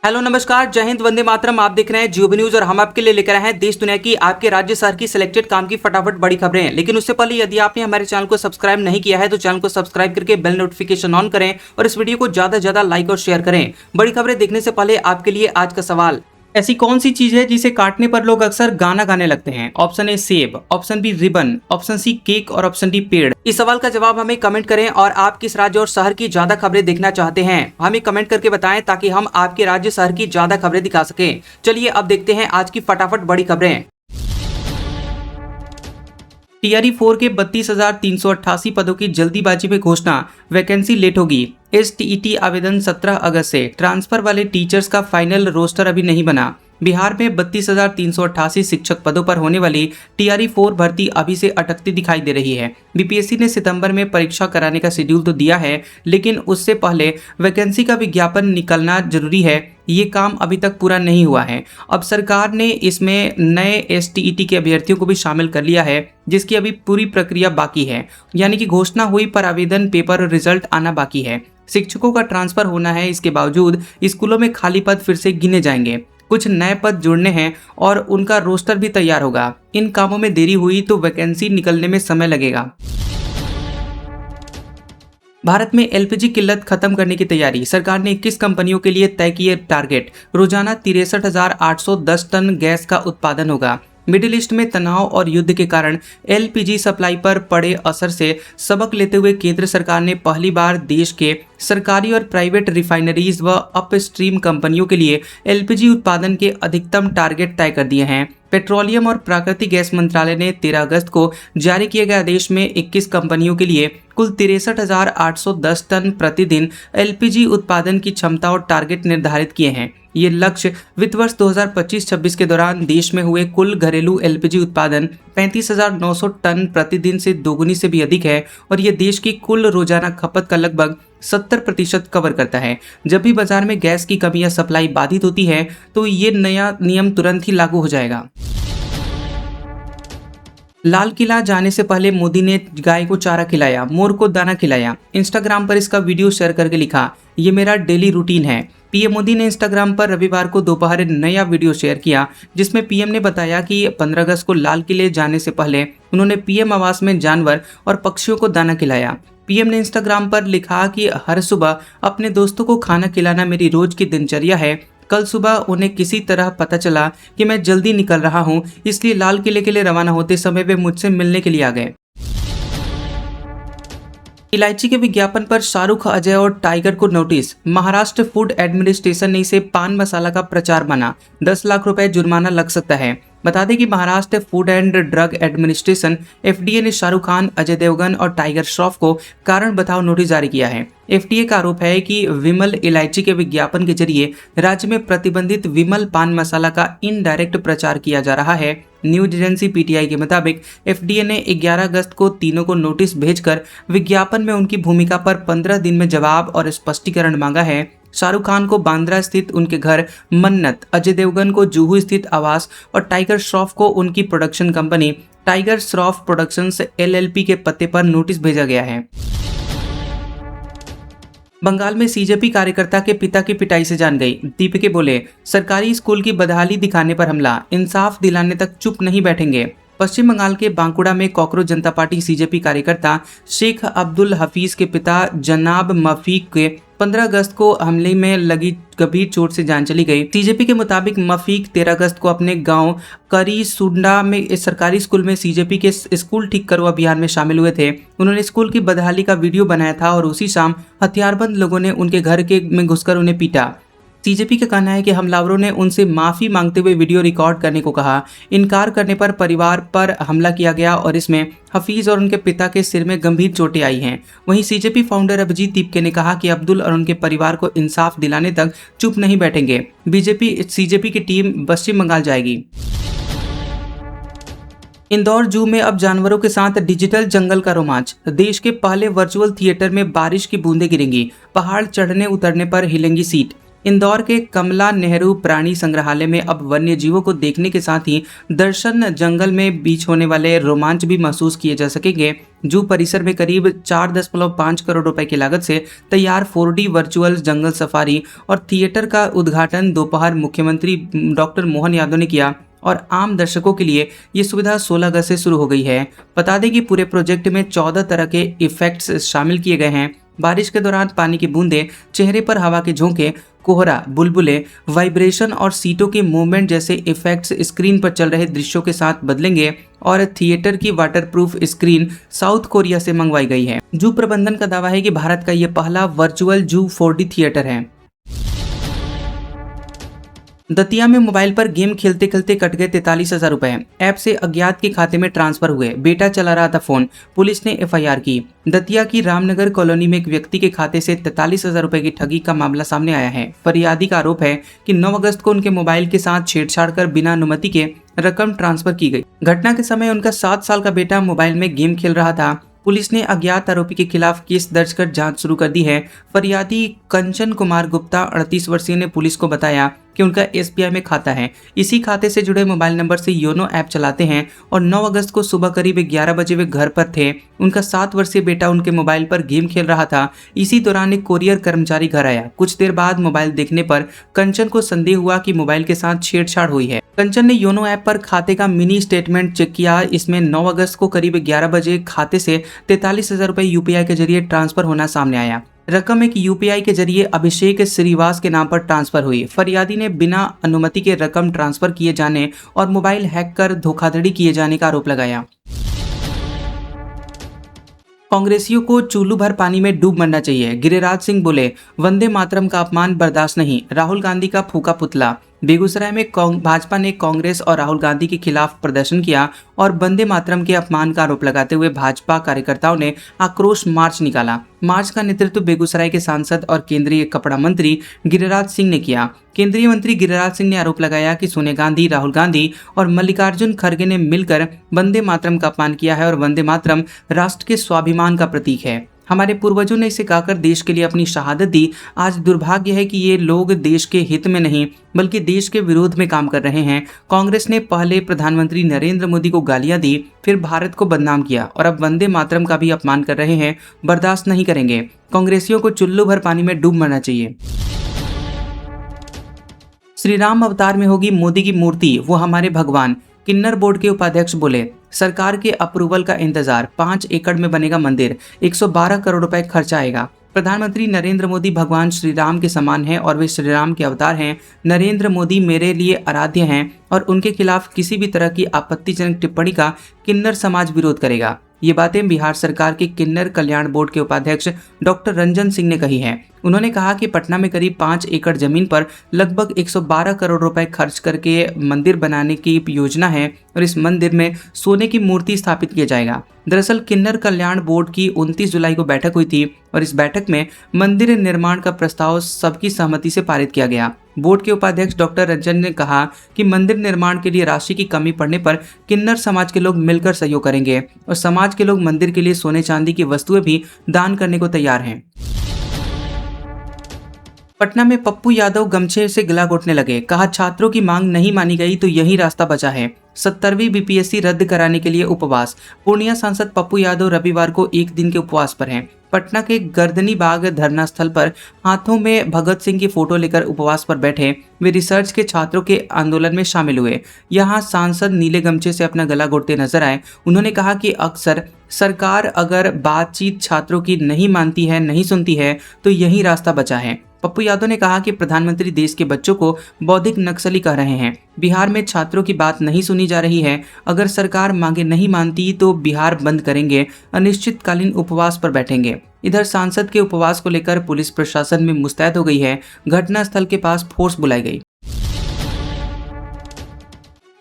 Hello नमस्कार, जय हिंद, वंदे मातरम। आप देख रहे हैं जियो न्यूज और हम आपके लिए लेकर आए हैं देश दुनिया की, आपके राज्य शहर की सिलेक्टेड काम की फटाफट बड़ी खबरें। लेकिन उससे पहले यदि आपने हमारे चैनल को सब्सक्राइब नहीं किया है तो चैनल को सब्सक्राइब करके बेल नोटिफिकेशन ऑन करें और इस वीडियो को ज्यादा से ज्यादा लाइक और शेयर करें। बड़ी खबरें देखने से पहले आपके लिए आज का सवाल, ऐसी कौन सी चीज है जिसे काटने पर लोग अक्सर गाना गाने लगते हैं? ऑप्शन ए सेब, option B ribbon, option C cake और ऑप्शन डी पेड़। इस सवाल का जवाब हमें कमेंट करें और आप किस राज्य और शहर की ज्यादा खबरें देखना चाहते हैं हमें कमेंट करके बताएं ताकि हम आपके राज्य शहर की ज्यादा खबरें दिखा सकें। चलिए अब देखते हैं आज की फटाफट बड़ी खबरें। टीआरई 4 के 32,388 पदों की जल्दीबाजी में घोषणा, वैकेंसी लेट होगी। एसटीईटी आवेदन 17 अगस्त से। ट्रांसफर वाले टीचर्स का फाइनल रोस्टर अभी नहीं बना। बिहार में 32,388 शिक्षक पदों पर होने वाली टीआरई 4 भर्ती अभी से अटकती दिखाई दे रही है। बीपीएससी ने सितंबर में परीक्षा कराने का शेड्यूल तो दिया है, लेकिन उससे पहले वैकेंसी का विज्ञापन निकलना जरूरी है। ये काम अभी तक पूरा नहीं हुआ है। अब सरकार ने इसमें नए एसटीईटी के अभ्यर्थियों को भी शामिल कर लिया है, जिसकी अभी पूरी प्रक्रिया बाकी है। यानी कि घोषणा हुई पर आवेदन पेपर और रिजल्ट आना बाकी है। शिक्षकों का ट्रांसफर होना है, इसके बावजूद स्कूलों में खाली पद फिर से गिने जाएंगे। कुछ नए पद जुड़ने हैं और उनका रोस्टर भी तैयार होगा। इन कामों में देरी हुई तो वैकेंसी निकलने में समय लगेगा। भारत में एलपीजी किल्लत खत्म करने की तैयारी, सरकार ने 21 कंपनियों के लिए तय किए टारगेट। रोजाना 63,810 टन गैस का उत्पादन होगा। मिडिल ईस्ट में तनाव और युद्ध के कारण एलपीजी सप्लाई पर पड़े असर से सबक लेते हुए केंद्र सरकार ने पहली बार देश के सरकारी और प्राइवेट रिफाइनरीज व अपस्ट्रीम कंपनियों के लिए एलपीजी उत्पादन के अधिकतम टारगेट तय कर दिए हैं। पेट्रोलियम और प्राकृतिक गैस मंत्रालय ने 13 अगस्त को जारी किए गए आदेश में 21 कंपनियों के लिए कुल 63,810 टन प्रतिदिन एलपीजी उत्पादन की क्षमता और टारगेट निर्धारित किए हैं। ये लक्ष्य वित्त वर्ष 2025-26 के दौरान देश में हुए कुल घरेलू एलपीजी उत्पादन 35,900 टन प्रतिदिन से दोगुनी से भी अधिक है और ये देश की कुल रोजाना खपत का लगभग 70% कवर करता है। जब भी बाजार में गैस की कमी या सप्लाई बाधित होती है तो ये नया नियम तुरंत ही लागू हो जाएगा। लाल किला जाने से पहले मोदी ने गाय को चारा खिलाया, मोर को दाना खिलाया। इंस्टाग्राम पर इसका वीडियो शेयर करके लिखा, ये मेरा डेली रूटीन है। पीएम मोदी ने इंस्टाग्राम पर रविवार को दोपहर नया वीडियो शेयर किया, जिसमें पीएम ने बताया कि 15 अगस्त को लाल किले जाने से पहले उन्होंने पीएम आवास में जानवर और पक्षियों को दाना खिलाया। पीएम ने इंस्टाग्राम पर लिखा कि हर सुबह अपने दोस्तों को खाना खिलाना मेरी रोज की दिनचर्या है। कल सुबह उन्हें किसी तरह पता चला कि मैं जल्दी निकल रहा हूं, इसलिए लाल किले के लिए रवाना होते समय वे मुझसे मिलने के लिए आ गए। इलायची के विज्ञापन पर शाहरुख, अजय और टाइगर को नोटिस। महाराष्ट्र फूड एडमिनिस्ट्रेशन ने इसे पान मसाला का प्रचार माना। 10 लाख रुपए जुर्माना लग सकता है। बता दें कि Maharashtra food and drug administration FDA ने शाहरुख खान, अजय देवगन और टाइगर श्रॉफ को कारण बताओ नोटिस जारी किया है। एफडीए का आरोप है कि विमल इलायची के विज्ञापन के जरिए राज्य में प्रतिबंधित विमल पान मसाला का इनडायरेक्ट प्रचार किया जा रहा है। न्यूज एजेंसी पीटीआई के मुताबिक एफडीए ने 11 अगस्त को तीनों को नोटिस भेजकर विज्ञापन में उनकी भूमिका पर 15 दिन में जवाब और स्पष्टीकरण मांगा है। शाहरुख खान को बांद्रा स्थित उनके घर मन्नत, अजय देवगन को जुहू स्थित आवास और टाइगर श्रॉफ को उनकी production company tiger Shroff productions LLP के पते पर नोटिस भेजा गया है। बंगाल में सीजेपी कार्यकर्ता के पिता की पिटाई से जान गई। दीपिका बोले, सरकारी स्कूल की बदहाली दिखाने पर हमला, इंसाफ दिलाने तक चुप नहीं बैठेंगे। पश्चिम बंगाल के बांकुड़ा में कॉकरोच जनता पार्टी सीजेपी कार्यकर्ता शेख अब्दुल हफीज के पिता जनाब मफीक के 15 अगस्त को हमले में लगी गंभीर चोट से जान चली गई। सीजेपी के मुताबिक मफीक 13 अगस्त को अपने गांव करीसुंडा में सरकारी स्कूल में सीजेपी के स्कूल ठीक करो अभियान में शामिल हुए थे। उन्होंने स्कूल की बदहाली का वीडियो बनाया था और उसी शाम हथियारबंद लोगों ने उनके घर में घुसकर उन्हें पीटा। सीजेपी का कहना है कि हमलावरों ने उनसे माफी मांगते हुए वीडियो रिकॉर्ड करने को कहा। इनकार करने पर परिवार पर हमला किया गया और इसमें हफीज और उनके पिता के सिर में गंभीर चोटें आई हैं। वहीं सीजेपी फाउंडर अभिजीत दीपके ने कहा कि अब्दुल और उनके परिवार को इंसाफ दिलाने तक चुप नहीं बैठेंगे। सीजेपी की टीम पश्चिम बंगाल जाएगी। इंदौर जू में अब जानवरों के साथ डिजिटल जंगल का रोमांच। देश के पहले वर्चुअल थिएटर में बारिश की बूंदें गिरेंगी। पहाड़ चढ़ने उतरने पर हिलेंगी सीट। इंदौर के कमला नेहरू प्राणी संग्रहालय में अब वन्य जीवों को देखने के साथ ही दर्शन जंगल में बीच होने वाले रोमांच भी महसूस किए जा सकेंगे। जू परिसर में करीब 4.5 करोड़ रुपए की लागत से तैयार 4D वर्चुअल जंगल सफारी और थिएटर का उद्घाटन दोपहर मुख्यमंत्री डॉक्टर मोहन यादव ने किया और आम दर्शकों के लिए ये सुविधा 16 अगस्त से शुरू हो गई है। बता दें कि पूरे प्रोजेक्ट में 14 तरह के इफेक्ट्स शामिल किए गए हैं। बारिश के दौरान पानी की बूंदें, चेहरे पर हवा के झोंके, कोहरा, बुलबुले, वाइब्रेशन और सीटों के मूवमेंट जैसे इफेक्ट्स स्क्रीन पर चल रहे दृश्यों के साथ बदलेंगे और थिएटर की वाटरप्रूफ स्क्रीन साउथ कोरिया से मंगवाई गई है। जू प्रबंधन का दावा है कि भारत का ये पहला वर्चुअल जू 4D थिएटर है। दतिया में मोबाइल पर गेम खेलते खेलते कट गए 43,000 रुपए। ऐप से अज्ञात के खाते में ट्रांसफर हुए। बेटा चला रहा था फोन। पुलिस ने FIR की। दतिया की रामनगर कॉलोनी में एक व्यक्ति के खाते से 43,000 रुपए की ठगी का मामला सामने आया है। फरियादी का आरोप है कि 9 अगस्त को उनके मोबाइल के साथ छेड़छाड़ कर बिना अनुमति के रकम ट्रांसफर की गई। घटना के समय उनका 7 साल का बेटा मोबाइल में गेम खेल रहा था। पुलिस ने अज्ञात आरोपी के खिलाफ केस दर्ज कर जांच शुरू कर दी है। फरियादी कंचन कुमार गुप्ता 38 वर्षीय ने पुलिस को बताया कि उनका SBI में खाता है। इसी खाते से जुड़े मोबाइल नंबर से योनो ऐप चलाते हैं और 9 अगस्त को सुबह करीब 11 बजे वे घर पर थे। उनका 7 वर्षीय बेटा उनके मोबाइल पर गेम खेल रहा था। इसी दौरान एक कोरियर कर्मचारी घर आया। कुछ देर बाद मोबाइल देखने पर कंचन को संदेह हुआ कि मोबाइल के साथ छेड़छाड़ हुई है। कंचन ने योनो ऐप पर खाते का मिनी स्टेटमेंट चेक किया। इसमें 9 अगस्त को करीब 11 बजे खाते से 43,000 रुपए UPI के जरिए ट्रांसफर होना सामने आया। रकम एक UPI के जरिए अभिषेक श्रीवास के नाम पर ट्रांसफर हुई। फरियादी ने बिना अनुमति के रकम ट्रांसफर किए जाने और मोबाइल हैक कर धोखाधड़ी किए जाने का आरोप लगाया। कांग्रेसियों को चूल्लू भर पानी में डूब मरना चाहिए। गिरिराज सिंह बोले, वंदे मातरम का अपमान बर्दाश्त नहीं। राहुल गांधी का फूका पुतला। बेगूसराय में भाजपा ने कांग्रेस और राहुल गांधी के खिलाफ प्रदर्शन किया और वंदे मातरम के अपमान का आरोप लगाते हुए भाजपा कार्यकर्ताओं ने आक्रोश मार्च निकाला। मार्च का नेतृत्व बेगूसराय के सांसद और केंद्रीय कपड़ा मंत्री गिरिराज सिंह ने किया। केंद्रीय मंत्री गिरिराज सिंह ने आरोप लगाया कि सोनिया गांधी, राहुल गांधी और मल्लिकार्जुन खड़गे ने मिलकर वंदे मातरम का अपमान किया है और वंदे मातरम राष्ट्र के स्वाभिमान का प्रतीक है। हमारे पूर्वजों ने इसे गाकर देश के लिए अपनी शहादत दी। आज दुर्भाग्य है कि ये लोग देश के हित में नहीं बल्कि देश के विरोध में काम कर रहे हैं। कांग्रेस ने पहले प्रधानमंत्री नरेंद्र मोदी को गालियां दी, फिर भारत को बदनाम किया और अब वंदे मातरम का भी अपमान कर रहे हैं। बर्दाश्त नहीं करेंगे। कांग्रेसियों को चुल्लू भर पानी में डूब मरना चाहिए। श्री राम अवतार में होगी मोदी की मूर्ति, वो हमारे भगवान। किन्नर बोर्ड के उपाध्यक्ष बोले, सरकार के अप्रूवल का इंतजार। 5 एकड़ में बनेगा मंदिर, 112 करोड़ रुपए खर्च आएगा। प्रधानमंत्री नरेंद्र मोदी भगवान श्री राम के समान हैं और वे श्री राम के अवतार हैं। नरेंद्र मोदी मेरे लिए आराध्य हैं और उनके खिलाफ किसी भी तरह की आपत्तिजनक टिप्पणी का किन्नर समाज विरोध करेगा। ये बातें बिहार सरकार के किन्नर कल्याण बोर्ड के उपाध्यक्ष डॉक्टर रंजन सिंह ने कही है। उन्होंने कहा कि पटना में करीब 5 एकड़ जमीन पर लगभग 112 करोड़ रुपए खर्च करके मंदिर बनाने की योजना है और इस मंदिर में सोने की मूर्ति स्थापित किया जाएगा। दरअसल किन्नर कल्याण बोर्ड की 29 जुलाई को बैठक हुई थी और इस बैठक में मंदिर निर्माण का प्रस्ताव सबकी सहमति से पारित किया गया। बोर्ड के उपाध्यक्ष डॉक्टर रंजन ने कहा कि मंदिर निर्माण के लिए राशि की कमी पड़ने पर किन्नर समाज के लोग मिलकर सहयोग करेंगे और समाज के लोग मंदिर के लिए सोने चांदी की वस्तुएं भी दान करने को तैयार हैं। पटना में पप्पू यादव गमछे से गला घोटने लगे। कहा, छात्रों की मांग नहीं मानी गई तो यही रास्ता बचा है। 70वीं BPSC रद्द कराने के लिए उपवास। पूर्णिया सांसद पप्पू यादव रविवार को 1 दिन के उपवास पर हैं। पटना के गर्दनी बाग धरना स्थल पर हाथों में भगत सिंह की फोटो लेकर उपवास पर बैठे वे रिसर्च के छात्रों के आंदोलन में शामिल हुए। यहाँ सांसद नीले गमछे से अपना गला घोटते नजर आए। उन्होंने कहा कि अक्सर सरकार अगर बातचीत छात्रों की नहीं मानती है, नहीं सुनती है तो यही रास्ता बचा है। पप्पू यादव ने कहा कि प्रधानमंत्री देश के बच्चों को बौद्धिक नक्सली कह रहे हैं। बिहार में छात्रों की बात नहीं सुनी जा रही है। अगर सरकार मांगे नहीं मानती तो बिहार बंद करेंगे, अनिश्चितकालीन उपवास पर बैठेंगे। इधर सांसद के उपवास को लेकर पुलिस प्रशासन में मुस्तैद हो गई है। घटनास्थल के पास फोर्स बुलाई गई।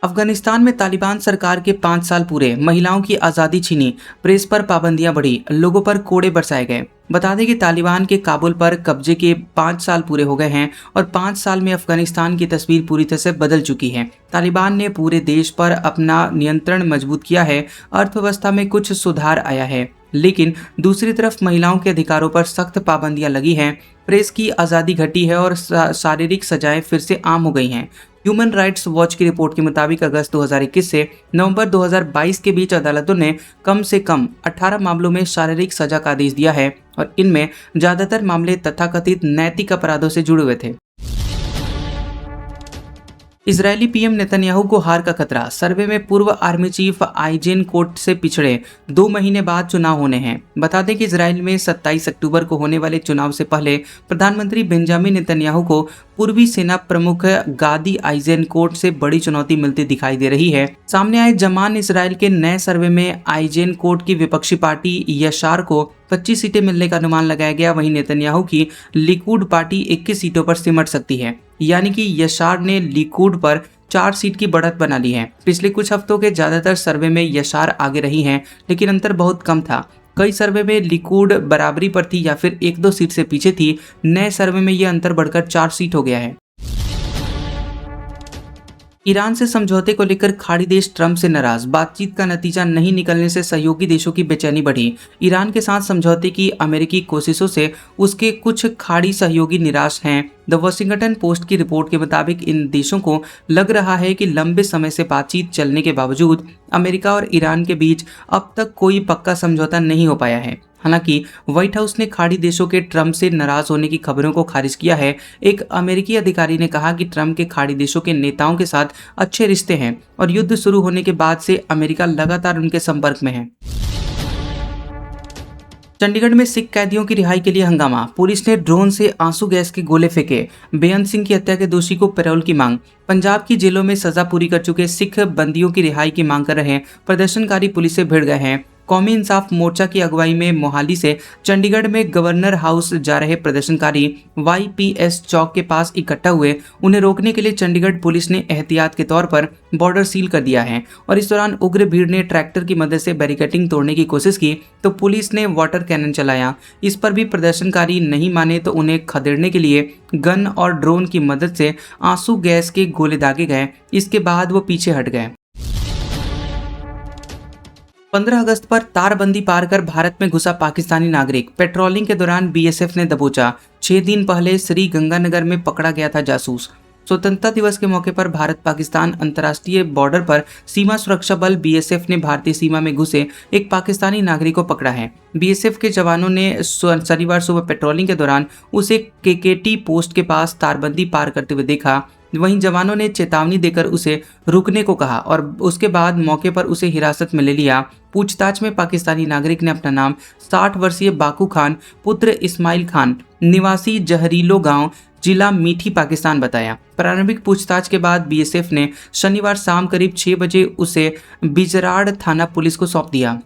अफगानिस्तान में तालिबान सरकार के 5 साल पूरे। महिलाओं की आज़ादी छीनी, प्रेस पर पाबंदियां बढ़ी, लोगों पर कोड़े बरसाए गए। बता दें कि तालिबान के काबुल पर कब्जे के 5 साल पूरे हो गए हैं और 5 साल में अफगानिस्तान की तस्वीर पूरी तरह से बदल चुकी है। तालिबान ने पूरे देश पर अपना नियंत्रण मजबूत किया है। अर्थव्यवस्था में कुछ सुधार आया है। लेकिन दूसरी तरफ महिलाओं के अधिकारों पर सख्त पाबंदियां लगी हैं, प्रेस की आज़ादी घटी है और शारीरिक सजाएं फिर से आम हो गई हैं। ह्यूमन राइट्स वॉच की रिपोर्ट के मुताबिक अगस्त 2021 से नवंबर 2022 के बीच अदालतों ने कम से कम 18 मामलों में शारीरिक सजा का आदेश दिया है और इनमें ज्यादातर मामले तथाकथित नैतिक अपराधों से जुड़े हुए थे। इजरायली पीएम नेतन्याहू को हार का खतरा। सर्वे में पूर्व आर्मी चीफ आइजेन कोट से पिछड़े 2 महीने बाद चुनाव होने हैं। बता दें कि इजराइल में 27 अक्टूबर को होने वाले चुनाव से पहले प्रधानमंत्री बेंजामिन नेतन्याहू को पूर्वी सेना प्रमुख गादी आइजेनकोट से बड़ी चुनौती मिलती दिखाई दे रही है। सामने आए जमान इजराइल के नए सर्वे में आइजेनकोट की विपक्षी पार्टी यशार को 25 सीटें मिलने का अनुमान लगाया गया। वहीं नेतन्याहू की लिकुड पार्टी 21 सीटों पर सिमट सकती है, यानी कि यशार ने लिकुड पर 4 सीट की बढ़त बना ली है। पिछले कुछ हफ्तों के ज्यादातर सर्वे में यशार आगे रही हैं, लेकिन अंतर बहुत कम था। कई सर्वे में लिकुड बराबरी पर थी या फिर 1-2 सीट से पीछे थी। नए सर्वे में यह अंतर बढ़कर 4 सीट हो गया है। ईरान से समझौते को लेकर खाड़ी देश ट्रंप से नाराज। बातचीत का नतीजा नहीं निकलने से सहयोगी देशों की बेचैनी बढ़ी। ईरान के साथ समझौते की अमेरिकी कोशिशों से उसके कुछ खाड़ी सहयोगी निराश हैं। द वॉशिंगटन पोस्ट की रिपोर्ट के मुताबिक इन देशों को लग रहा है कि लंबे समय से बातचीत चलने के बावजूद अमेरिका और ईरान के बीच अब तक कोई पक्का समझौता नहीं हो पाया है। हालांकि व्हाइट हाउस ने खाड़ी देशों के ट्रंप से नाराज होने की खबरों को खारिज किया है। एक अमेरिकी अधिकारी ने कहा कि ट्रंप के खाड़ी देशों के नेताओं के साथ अच्छे रिश्ते हैं और युद्ध शुरू होने के बाद से अमेरिका लगातार उनके संपर्क में है। चंडीगढ़ में सिख कैदियों की रिहाई के लिए हंगामा। पुलिस ने ड्रोन से आंसू गैस के गोले फेंके। बेअंत सिंह की हत्या के दोषी को पैरोल की मांग। पंजाब की जेलों में सजा पूरी कर चुके सिख बंदियों की रिहाई की मांग कर रहे प्रदर्शनकारी पुलिस से भिड़ गए हैं। कौमी इंसाफ मोर्चा की अगुवाई में मोहाली से चंडीगढ़ में गवर्नर हाउस जा रहे प्रदर्शनकारी YPS चौक के पास इकट्ठा हुए। उन्हें रोकने के लिए चंडीगढ़ पुलिस ने एहतियात के तौर पर बॉर्डर सील कर दिया है और इस दौरान उग्र भीड़ ने ट्रैक्टर की मदद से बैरिकेडिंग तोड़ने की कोशिश की तो पुलिस ने वाटर कैनन चलाया। इस पर भी प्रदर्शनकारी नहीं माने तो उन्हें खदेड़ने के लिए गन और ड्रोन की मदद से आंसू गैस के गोले दागे गए। इसके बाद वो पीछे हट गए। 15 अगस्त पर तारबंदी पार कर भारत में घुसा पाकिस्तानी नागरिक। पेट्रोलिंग के दौरान BSF ने दबोचा। 6 दिन पहले श्री गंगानगर में पकड़ा गया था जासूस। स्वतंत्रता दिवस के मौके पर भारत पाकिस्तान अंतर्राष्ट्रीय बॉर्डर पर सीमा सुरक्षा बल BSF ने भारतीय सीमा में घुसे एक पाकिस्तानी नागरिक को पकड़ा है। BSF के जवानों ने शनिवार सुबह पेट्रोलिंग के दौरान उसे KKT पोस्ट के पास तारबंदी पार करते हुए देखा। वहीं जवानों ने चेतावनी देकर उसे रुकने को कहा और उसके बाद मौके पर उसे हिरासत में ले लिया। पूछताछ में पाकिस्तानी नागरिक ने अपना नाम 60 वर्षीय बाकू खान पुत्र इस्माइल खान निवासी जहरीलो गांव जिला मीठी पाकिस्तान बताया। प्रारंभिक पूछताछ के बाद BSF ने शनिवार शाम करीब 6 बजे उसे बिजराड़ थाना पुलिस को सौंप दिया।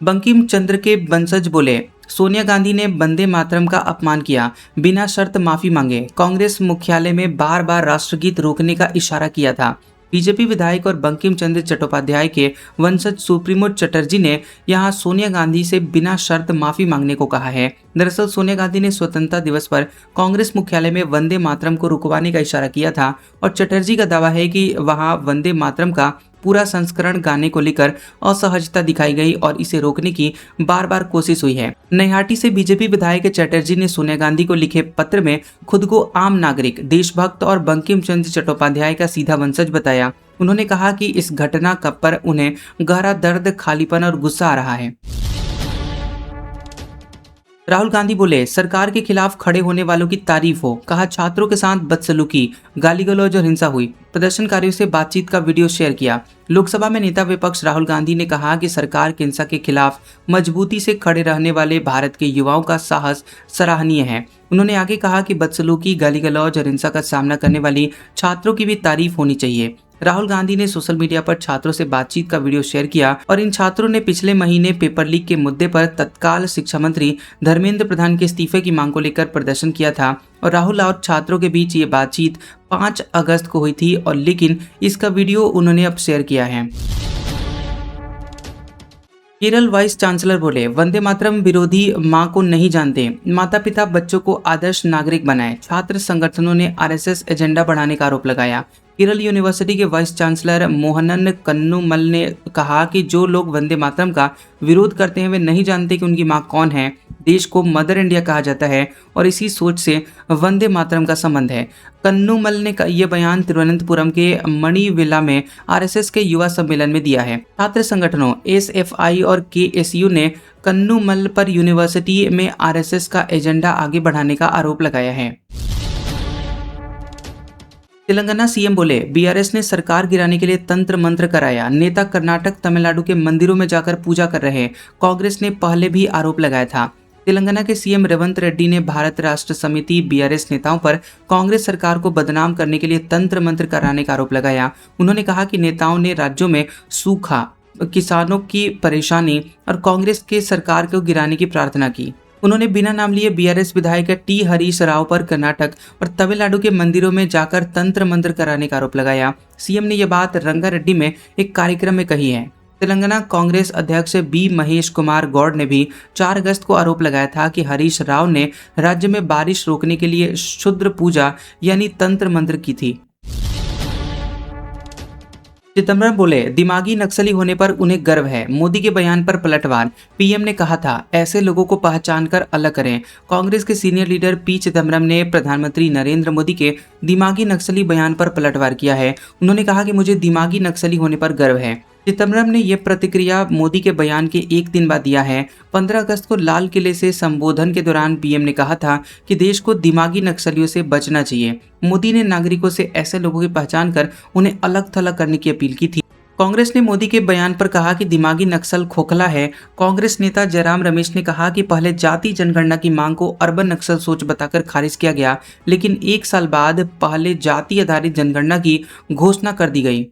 बंकिम चंद्र के वंशज बोले, सोनिया गांधी ने वंदे मातरम का अपमान किया, बिना शर्त माफी मांगे। कांग्रेस मुख्यालय में बार बार राष्ट्रगीत रोकने का इशारा किया था। बीजेपी विधायक और बंकिम चंद्र चट्टोपाध्याय के वंशज सुप्रीमो चटर्जी ने यहां सोनिया गांधी से बिना शर्त माफी मांगने को कहा है। दरअसल सोनिया गांधी ने स्वतंत्रता दिवस पर कांग्रेस मुख्यालय में वंदे मातरम को रुकवाने का इशारा किया था और चटर्जी का दावा है कि वहां वंदे मातरम का पूरा संस्करण गाने को लेकर असहजता दिखाई गई और इसे रोकने की बार बार कोशिश हुई है। नैहाटी से बीजेपी विधायक चटर्जी ने सोनिया गांधी को लिखे पत्र में खुद को आम नागरिक, देशभक्त और बंकिम चंद्र चट्टोपाध्याय का सीधा वंशज बताया। उन्होंने कहा कि इस घटना पर उन्हें गहरा दर्द, खालीपन और गुस्सा आ रहा है। राहुल गांधी बोले, सरकार के खिलाफ खड़े होने वालों की तारीफ हो। कहा, छात्रों के साथ बदसलूकी, गाली गलौज और हिंसा हुई। प्रदर्शनकारियों से बातचीत का वीडियो शेयर किया। लोकसभा में नेता विपक्ष राहुल गांधी ने कहा कि सरकार की हिंसा के खिलाफ मजबूती से खड़े रहने वाले भारत के युवाओं का साहस सराहनीय है। उन्होंने आगे कहा कि बदसलूकी, गाली गलौज और हिंसा का सामना करने वाली छात्रों की भी तारीफ होनी चाहिए। राहुल गांधी ने सोशल मीडिया पर छात्रों से बातचीत का वीडियो शेयर किया और इन छात्रों ने पिछले महीने पेपर लीक के मुद्दे पर तत्काल शिक्षा मंत्री धर्मेंद्र प्रधान के इस्तीफे की मांग को लेकर प्रदर्शन किया था और राहुल और छात्रों के बीच ये बातचीत 5 अगस्त को हुई थी और लेकिन इसका वीडियो उन्होंने अब शेयर किया है। केरल वाइस चांसलर बोले, वंदे मातरम विरोधी मां को नहीं जानते, माता पिता बच्चों को आदर्श नागरिक बनाए। छात्र संगठनों ने RSS एजेंडा बढ़ाने का आरोप लगाया। केरल यूनिवर्सिटी के वाइस चांसलर मोहनन कन्नुमल ने कहा कि जो लोग वंदे मातरम का विरोध करते हैं वे नहीं जानते कि उनकी माँ कौन है। देश को मदर इंडिया कहा जाता है और इसी सोच से वंदे मातरम का संबंध है। कन्नुमल ने ये बयान तिरुवनंतपुरम के मणिविला में आरएसएस के युवा सम्मेलन में दिया है। छात्र संगठनों एसएफआई और केएसयू ने कन्नुमल पर यूनिवर्सिटी में आरएसएस का एजेंडा आगे बढ़ाने का आरोप लगाया है। तेलंगाना सीएम बोले, बीआरएस ने सरकार गिराने के लिए तंत्र मंत्र कराया। नेता कर्नाटक तमिलनाडु के मंदिरों में जाकर पूजा कर रहे। कांग्रेस ने पहले भी आरोप लगाया था। तेलंगाना के सीएम रेवंत रेड्डी ने भारत राष्ट्र समिति बीआरएस नेताओं पर कांग्रेस सरकार को बदनाम करने के लिए तंत्र मंत्र कराने का आरोप लगाया। उन्होंने कहा कि नेताओं ने राज्यों में सूखा, किसानों की परेशानी और कांग्रेस के सरकार को गिराने की प्रार्थना की। उन्होंने बिना नाम लिए बीआरएस विधायक टी हरीश राव पर कर्नाटक और तमिलनाडु के मंदिरों में जाकर तंत्र मंत्र कराने का आरोप लगाया। सीएम ने यह बात रंगारेड्डी में एक कार्यक्रम में कही है। तेलंगाना कांग्रेस अध्यक्ष बी महेश कुमार गौड़ ने भी 4 अगस्त को आरोप लगाया था कि हरीश राव ने राज्य में बारिश रोकने के लिए क्षुद्र पूजा यानी तंत्र मंत्र की थी। चिदम्बरम बोले, दिमागी नक्सली होने पर उन्हें गर्व है। मोदी के बयान पर पलटवार। पीएम ने कहा था ऐसे लोगों को पहचान कर अलग करें। कांग्रेस के सीनियर लीडर पी चिदम्बरम ने प्रधानमंत्री नरेंद्र मोदी के दिमागी नक्सली बयान पर पलटवार किया है। उन्होंने कहा कि मुझे दिमागी नक्सली होने पर गर्व है। चिदम्बरम ने यह प्रतिक्रिया मोदी के बयान के एक दिन बाद दिया है। 15 अगस्त को लाल किले से संबोधन के दौरान पीएम ने कहा था कि देश को दिमागी नक्सलियों से बचना चाहिए। मोदी ने नागरिकों से ऐसे लोगों की पहचान कर उन्हें अलग थलग करने की अपील की थी। कांग्रेस ने मोदी के बयान पर कहा कि दिमागी नक्सल खोखला है। कांग्रेस नेता जयराम रमेश ने कहा कि पहले जाति जनगणना की मांग को अर्बन नक्सल सोच बताकर खारिज किया गया, लेकिन 1 साल बाद पहले जाति आधारित जनगणना की घोषणा कर दी गई।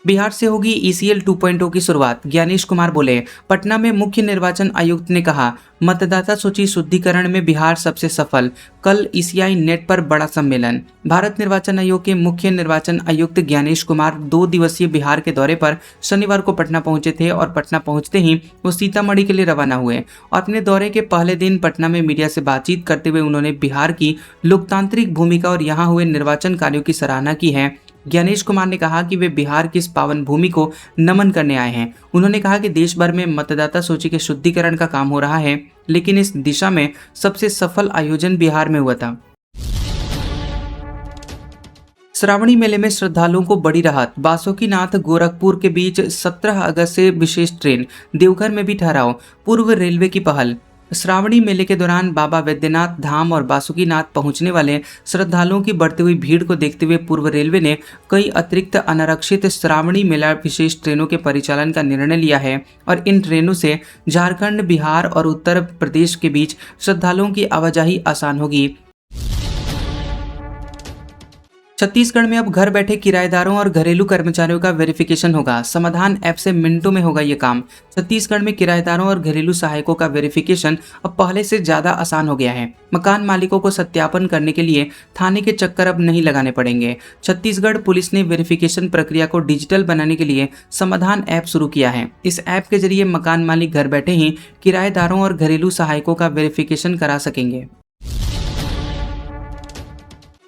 बिहार से होगी ईसीएल 2.0 की शुरुआत। ज्ञानेश कुमार बोले, पटना में मुख्य निर्वाचन आयुक्त ने कहा मतदाता सूची शुद्धिकरण में बिहार सबसे सफल। कल ईसीआई नेट पर बड़ा सम्मेलन। भारत निर्वाचन आयोग के मुख्य निर्वाचन आयुक्त ज्ञानेश कुमार 2 दिवसीय बिहार के दौरे पर शनिवार को पटना पहुंचे थे और पटना पहुंचते ही वो सीतामढ़ी के लिए रवाना हुए। अपने दौरे के पहले दिन पटना में मीडिया से बातचीत करते हुए उन्होंने बिहार की लोकतांत्रिक भूमिका और यहाँ हुए निर्वाचन कार्यों की सराहना की है। ज्ञानेश कुमार ने कहा कि वे बिहार की इस पावन भूमि को नमन करने आए हैं। उन्होंने कहा कि देश भर में मतदाता सूची के शुद्धिकरण का काम हो रहा है, लेकिन इस दिशा में सबसे सफल आयोजन बिहार में हुआ था। श्रावणी मेले में श्रद्धालुओं को बड़ी राहत। बासुकीनाथ गोरखपुर के बीच 17 अगस्त से विशेष ट्रेन। देवघर में भी ठहराव। पूर्व रेलवे की पहल। श्रावणी मेले के दौरान बाबा वैद्यनाथ धाम और बासुकीनाथ पहुंचने वाले श्रद्धालुओं की बढ़ती हुई भीड़ को देखते हुए पूर्व रेलवे ने कई अतिरिक्त अनारक्षित श्रावणी मेला विशेष ट्रेनों के परिचालन का निर्णय लिया है और इन ट्रेनों से झारखंड, बिहार और उत्तर प्रदेश के बीच श्रद्धालुओं की आवाजाही आसान होगी। छत्तीसगढ़ में अब घर बैठे किराएदारों और घरेलू कर्मचारियों का वेरिफिकेशन होगा। समाधान ऐप से मिनटों में होगा ये काम। छत्तीसगढ़ में किराएदारों और घरेलू सहायकों का वेरिफिकेशन अब पहले से ज्यादा आसान हो गया है। मकान मालिकों को सत्यापन करने के लिए थाने के चक्कर अब नहीं लगाने पड़ेंगे। छत्तीसगढ़ पुलिस ने वेरिफिकेशन प्रक्रिया को डिजिटल बनाने के लिए समाधान ऐप शुरू किया है। इस ऐप के जरिए मकान मालिक घर बैठे ही किराएदारों और घरेलू सहायकों का वेरिफिकेशन करा सकेंगे।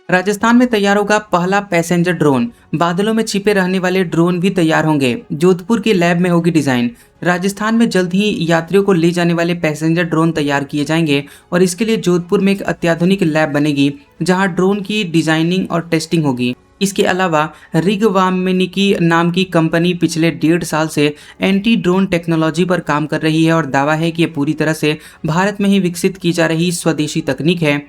राजस्थान में तैयार होगा पहला पैसेंजर ड्रोन। बादलों में छिपे रहने वाले ड्रोन भी तैयार होंगे। जोधपुर की लैब में होगी डिजाइन। राजस्थान में जल्द ही यात्रियों को ले जाने वाले पैसेंजर ड्रोन तैयार किए जाएंगे और इसके लिए जोधपुर में एक अत्याधुनिक लैब बनेगी जहां ड्रोन की डिजाइनिंग और टेस्टिंग होगी। इसके अलावा रिगवामिनिकी नाम की कंपनी पिछले 1.5 साल से एंटी ड्रोन टेक्नोलॉजी पर काम कर रही है और दावा है कि यह पूरी तरह से भारत में ही विकसित की जा रही स्वदेशी तकनीक है।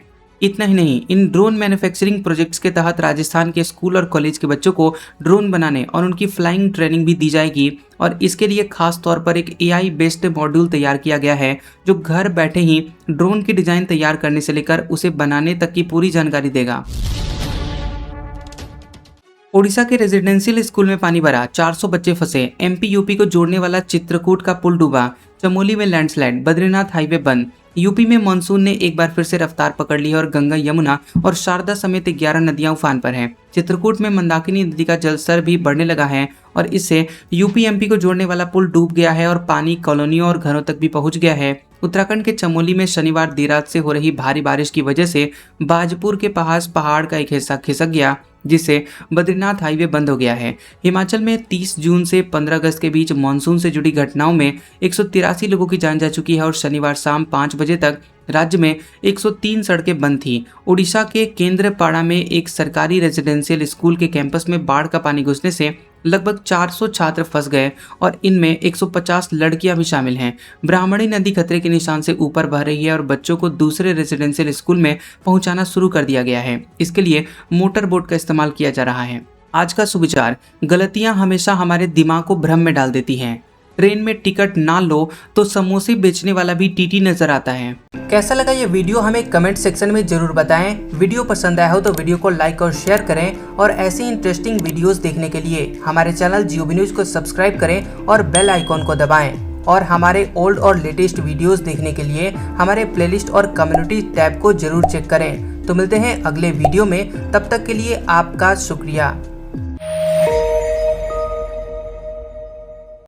इतना ही नहीं, इन ड्रोन मैन्युफैक्चरिंग प्रोजेक्ट्स के तहत राजस्थान के स्कूल और कॉलेज के बच्चों को ड्रोन बनाने और उनकी फ्लाइंग ट्रेनिंग भी दी जाएगी और इसके लिए खास तौर पर एक AI बेस्ड मॉड्यूल तैयार किया गया है जो घर बैठे ही ड्रोन की डिजाइन तैयार करने से लेकर उसे बनाने तक की पूरी जानकारी देगा। ओडिशा के रेजिडेंशियल स्कूल में पानी भरा, 400 बच्चे फंसे। MP UP को जोड़ने वाला चित्रकूट का पुल डूबा। चमोली में लैंडस्लाइड। बद्रीनाथ हाईवे बंद। यूपी में मानसून ने एक बार फिर से रफ्तार पकड़ ली है और गंगा, यमुना और शारदा समेत 11 नदियां उफान पर हैं। चित्रकूट में मंदाकिनी नदी का जलस्तर भी बढ़ने लगा है और इससे UP MP को जोड़ने वाला पुल डूब गया है और पानी कॉलोनियों और घरों तक भी पहुंच गया है। उत्तराखंड के चमोली में शनिवार देर रात से हो रही भारी बारिश की वजह से बाजपुर के पास पहाड़ का एक हिस्सा खिसक गया, जिससे बद्रीनाथ हाईवे बंद हो गया है। हिमाचल में 30 जून से 15 अगस्त के बीच मानसून से जुड़ी घटनाओं में 183 लोगों की जान जा चुकी है और शनिवार शाम 5 बजे तक राज्य में 103 सड़कें बंद थी। उड़ीसा के केंद्रपाड़ा में एक सरकारी रेजिडेंशियल स्कूल के कैंपस में बाढ़ का पानी घुसने से लगभग 400 छात्र फंस गए और इनमें 150 लड़कियां भी शामिल हैं। ब्राह्मणी नदी खतरे के निशान से ऊपर बह रही है और बच्चों को दूसरे रेजिडेंशियल स्कूल में पहुंचाना शुरू कर दिया गया है। इसके लिए मोटर बोट का इस्तेमाल किया जा रहा है। आज का सुविचार: गलतियां हमेशा हमारे दिमाग को भ्रम में डाल देती हैं। ट्रेन में टिकट ना लो तो समोसे बेचने वाला भी टीटी नजर आता है। कैसा लगा ये वीडियो हमें कमेंट सेक्शन में जरूर बताएं। वीडियो पसंद आया हो तो वीडियो को लाइक और शेयर करें और ऐसी इंटरेस्टिंग वीडियोस देखने के लिए हमारे चैनल जियोबी न्यूज को सब्सक्राइब करें और बेल आइकॉन को दबाएं। और हमारे ओल्ड और लेटेस्ट वीडियोस देखने के लिए हमारे प्लेलिस्ट और कम्युनिटी टैब को जरूर चेक करें। तो मिलते हैं अगले वीडियो में, तब तक के लिए आपका शुक्रिया।